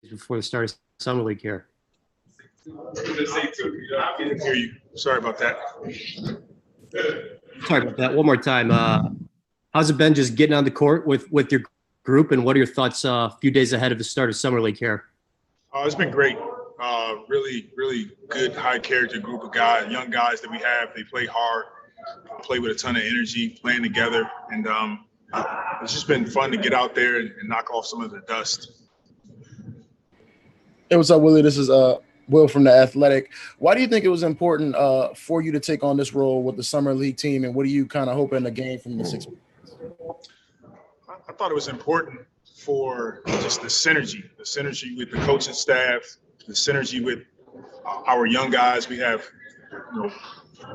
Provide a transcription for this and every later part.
before the start of summer league here. I can hear you. Sorry about that. Sorry about that. One more time. How's it been just getting on the court with your group, and what are your thoughts a few days ahead of the start of summer league here? It's been great. Really, really good, high character group of guys, young guys that we have. They play hard, play with a ton of energy, playing together, and it's just been fun to get out there and knock off some of the dust. Hey, what's up, Willie? This is Will from The Athletic. Why do you think it was important for you to take on this role with the summer league team, and what do you kind of hoping to gain from the 6 weeks? I thought it was important for just the synergy with the coaching staff, the synergy with our young guys. We have,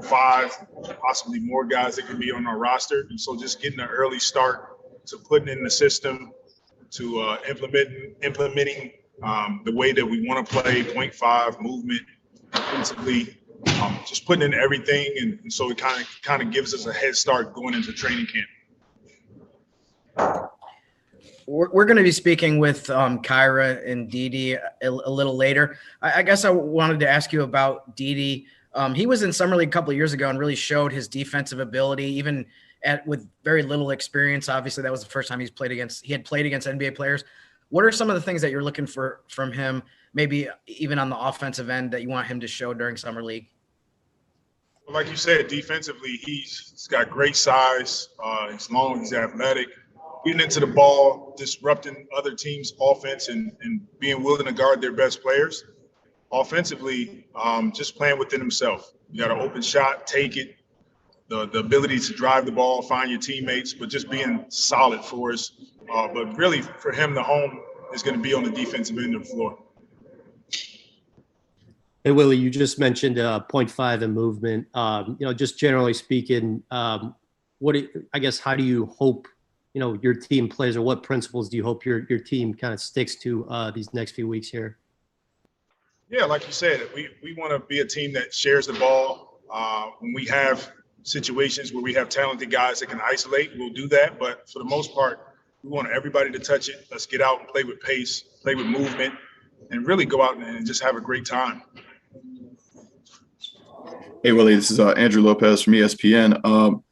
5, possibly more guys that can be on our roster. And so just getting an early start to putting in the system, to implementing the way that we want to play, 0.5 movement, offensively, just putting in everything. And so it kind of gives us a head start going into training camp. We're going to be speaking with Kyra and Didi a little later. I guess I wanted to ask you about Didi. He was in summer league a couple of years ago and really showed his defensive ability, even with very little experience. Obviously, that was the first time he had played against NBA players. What are some of the things that you're looking for from him, maybe even on the offensive end, that you want him to show during summer league? Well, like you said, defensively, he's got great size. He's long, he's athletic. Getting into the ball, disrupting other teams' offense, and being willing to guard their best players. Offensively, just playing within himself. You got an open shot, take it. The ability to drive the ball, find your teammates, but just being solid for us. But really, for him, the home is going to be on the defensive end of the floor. Hey, Willie, you just mentioned 0.5 in movement. Just generally speaking, how do you hope your team plays, or what principles do you hope your team kind of sticks to these next few weeks here? Yeah, like you said, we want to be a team that shares the ball. When we have situations where we have talented guys that can isolate, we'll do that. But for the most part, we want everybody to touch it. Let's get out and play with pace, play with movement, and really go out and just have a great time. Hey, Willie, this is Andrew Lopez from ESPN.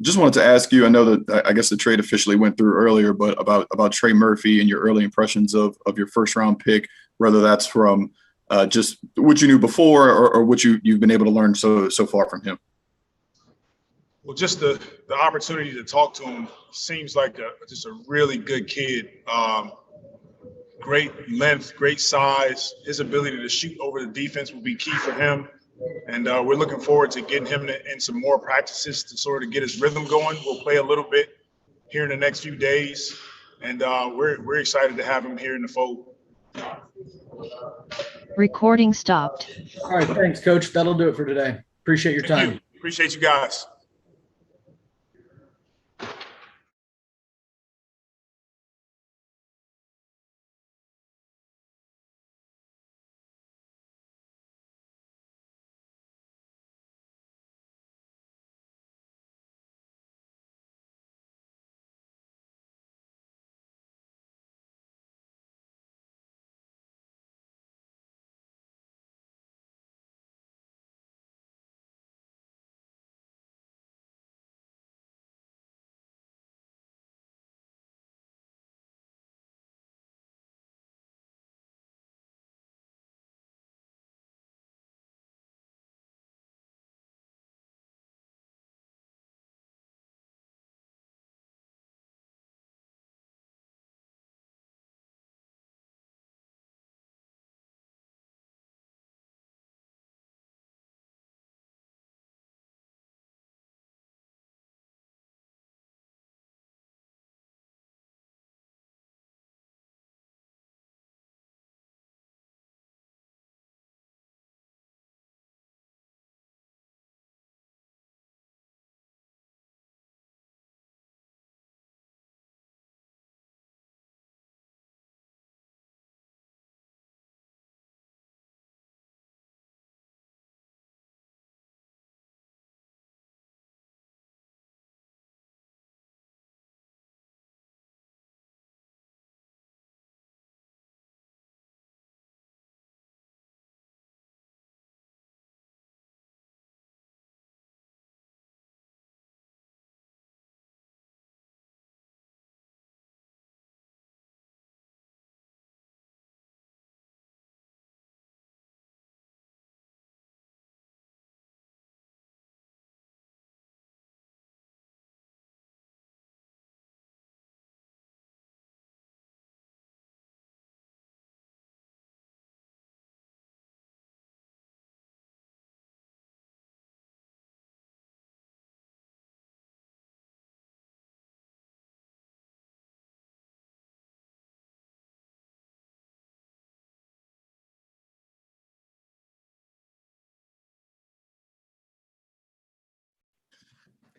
Just wanted to ask you, I know that I guess the trade officially went through earlier, but about Trey Murphy and your early impressions of your first round pick, whether that's from just what you knew before or what you've been able to learn so far from him. Well, just the opportunity to talk to him seems like just a really good kid. Great length, great size. His ability to shoot over the defense will be key for him. And we're looking forward to getting him in some more practices to sort of get his rhythm going. We'll play a little bit here in the next few days. And we're excited to have him here in the fold. Recording stopped. All right, thanks, Coach. That'll do it for today. Appreciate your time. Thank you. Appreciate you guys.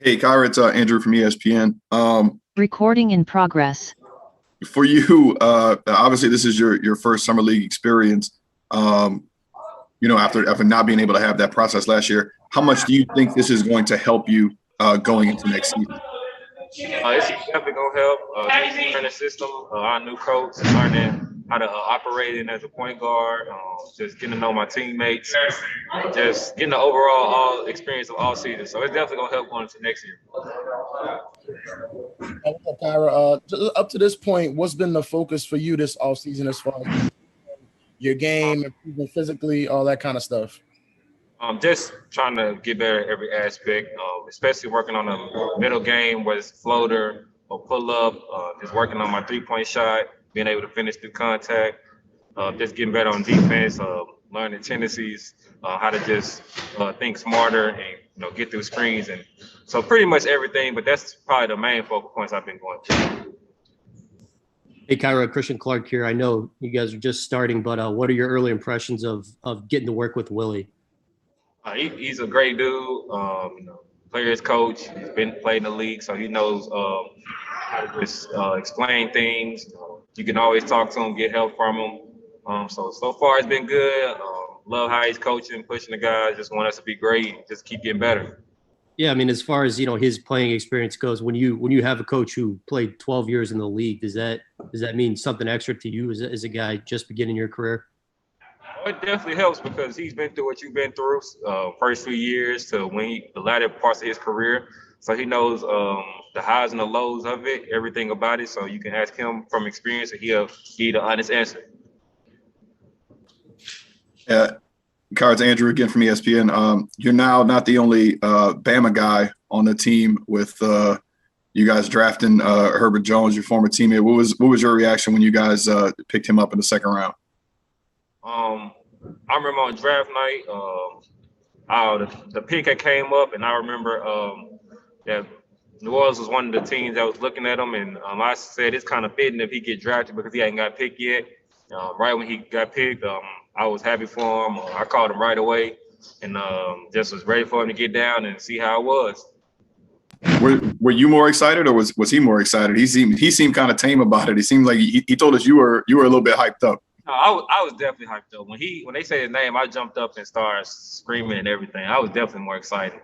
Hey, Kyra, it's Andrew from ESPN. Recording in progress. For you, obviously this is your first summer league experience. After not being able to have that process last year, how much do you think this is going to help you going into next season? It's definitely gonna help. Learning the system, our new coach, learning how to operate in as a point guard, just getting to know my teammates, just getting the overall all experience of all season. So it's definitely gonna help going into next year. What's up, Kyra? Up to this point, what's been the focus for you this offseason as far as your game, improving physically, all that kind of stuff? Just trying to get better at every aspect, especially working on a middle game, whether it's floater or pull up, just working on my three-point shot, being able to finish through contact, just getting better on defense, learning tendencies, how to just think smarter and get through screens, and so pretty much everything. But that's probably the main focal points I've been going to. Hey, Kyra, Christian Clark here. I know you guys are just starting, but what are your early impressions of getting to work with Willie? He's a great dude. Players coach. He's played in the league, so he knows how to just explain things. You can always talk to him, get help from him. So far it's been good. Love how he's coaching, pushing the guys. Just want us to be great. Just keep getting better. Yeah, I mean, as far as his playing experience goes, when you have a coach who played 12 years in the league, does that mean something extra to you as a guy just beginning your career? It definitely helps because he's been through what you've been through, first few years to the latter parts of his career. So he knows the highs and the lows of it, everything about it. So you can ask him from experience and he'll give you the honest answer. Kyra, it's Andrew again from ESPN. You're now not the only Bama guy on the team with you guys drafting Herbert Jones, your former teammate. What was your reaction when you guys picked him up in the second round? I remember on draft night, the pick had came up, and I remember that New Orleans was one of the teams that was looking at him, and I said it's kind of fitting if he get drafted because he hadn't got picked yet. Right when he got picked, I was happy for him. I called him right away, and just was ready for him to get down and see how it was. Were you more excited, or was he more excited? He seemed kind of tame about it. He seemed like he told us you were a little bit hyped up. No, I was definitely hyped up. When they said his name, I jumped up and started screaming and everything. I was definitely more excited.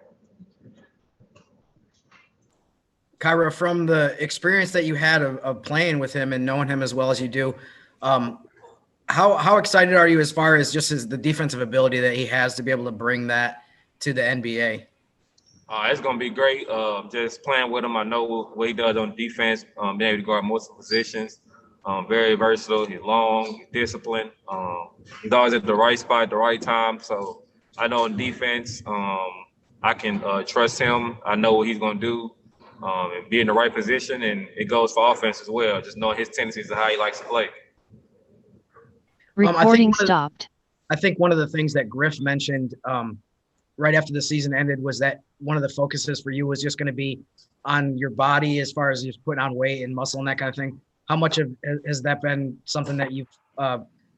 Kyra, from the experience that you had of playing with him and knowing him as well as you do, how excited are you as far as just the defensive ability that he has to be able to bring that to the NBA? It's going to be great. Just playing with him, I know what he does on defense, being able to guard multiple positions. Very versatile. He's long, he's disciplined. He's always at the right spot at the right time. So I know in defense, I can trust him. I know what he's going to do and be in the right position. And it goes for offense as well, just knowing his tendencies and how he likes to play. Recording stopped. I think one of the things that Griff mentioned right after the season ended was that one of the focuses for you was just going to be on your body as far as just putting on weight and muscle and that kind of thing. How much has that been something that you've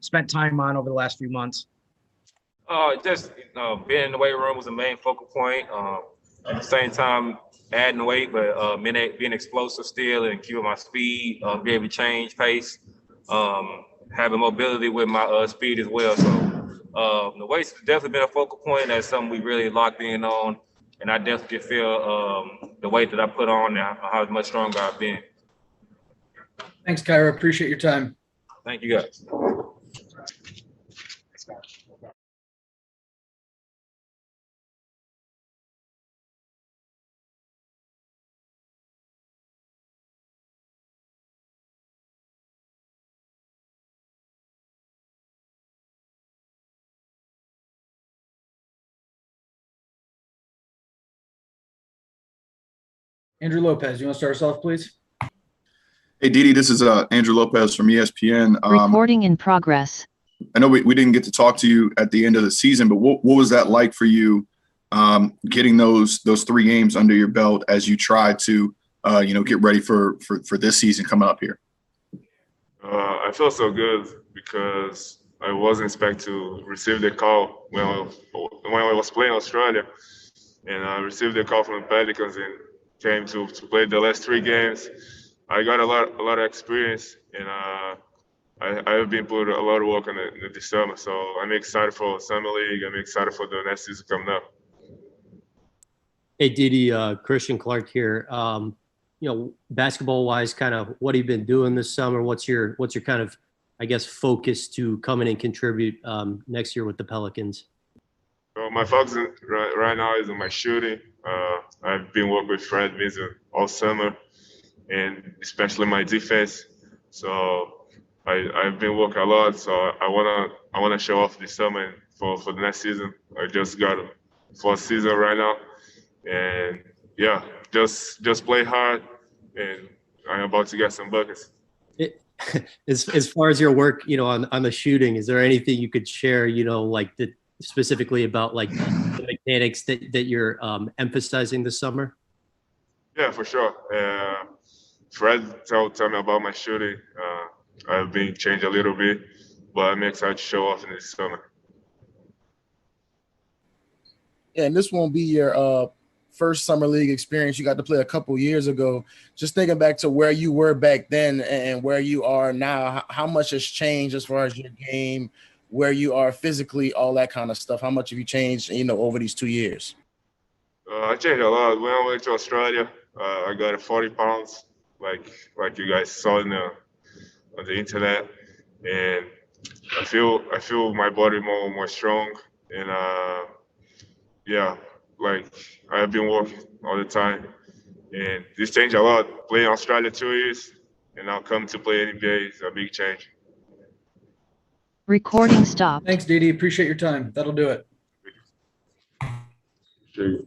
spent time on over the last few months? Just being in the weight room was the main focal point. At the same time, adding weight, but being explosive still and keeping my speed, be able to change pace, having mobility with my speed as well. So the weight's definitely been a focal point. That's something we really locked in on, and I definitely feel the weight that I put on now, how much stronger I've been. Thanks, Kyra. Appreciate your time. Thank you, guys. Andrew Lopez, you want to start us off, please? Hey, Didi, this is Andrew Lopez from ESPN. Recording in progress. I know we didn't get to talk to you at the end of the season, but what was that like for you getting those 3 games under your belt as you try to get ready for this season coming up here? I felt so good because I wasn't expecting to receive the call when I was playing Australia. and I received a call from the Pelicans and came to play the last 3 games. I got a lot of experience, and I have been put a lot of work on it this summer. So I'm excited for summer league. I'm excited for the next season coming up. Hey, Didi, Christian Clark here. Basketball wise, kind of what have you been doing this summer? What's your kind of, I guess, focus to come in and contribute next year with the Pelicans? So my focus right now is on my shooting. I've been working with Fred Vincent all summer, and especially my defense. So I've been working a lot. So I wanna show off this summer for the next season. I just got a 4th season right now, and yeah, just play hard, and I'm about to get some buckets. As far as your work, on the shooting, is there anything you could share, like specifically about like the mechanics that you're emphasizing this summer? Yeah, for sure. Fred told me about my shooting. I've been changed a little bit, but I'm excited to show off in this summer. Yeah, and this won't be your first summer league experience. You got to play a couple years ago. Just thinking back to where you were back then and where you are now, how much has changed as far as your game, where you are physically, all that kind of stuff? How much have you changed, over these 2 years? I changed a lot. When I went to Australia, I got 40 pounds, like you guys saw on the internet, and I feel my body more strong, and yeah, like I've been working all the time, and this changed a lot. Playing Australia 2 years, and now coming to play NBA is a big change. Recording stopped. Thanks, Didi. Appreciate your time. That'll do it. Sure.